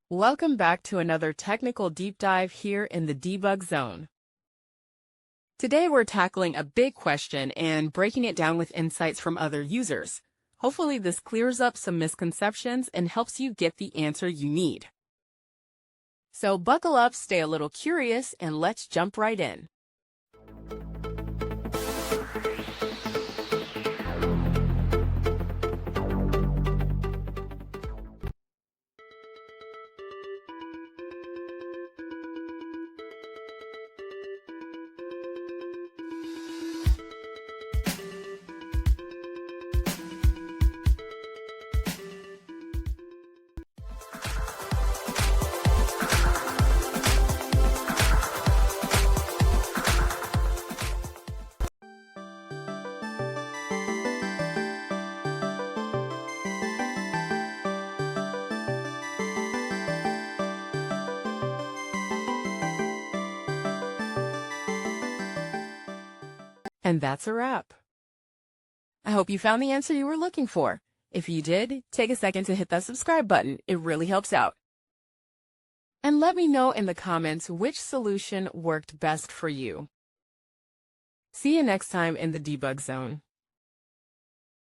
Welcome back to another technical deep dive here in the debug zone. Today we're tackling a big question and breaking it down with insights from other users. Hopefully this clears up some misconceptions and helps you get the answer you need. So buckle up, stay a little curious, and let's jump right in. And that's a wrap. I hope you found the answer you were looking for. If you did, take a second to hit that subscribe button. It really helps out. And let me know in the comments which solution worked best for you. See you next time in the debug zone.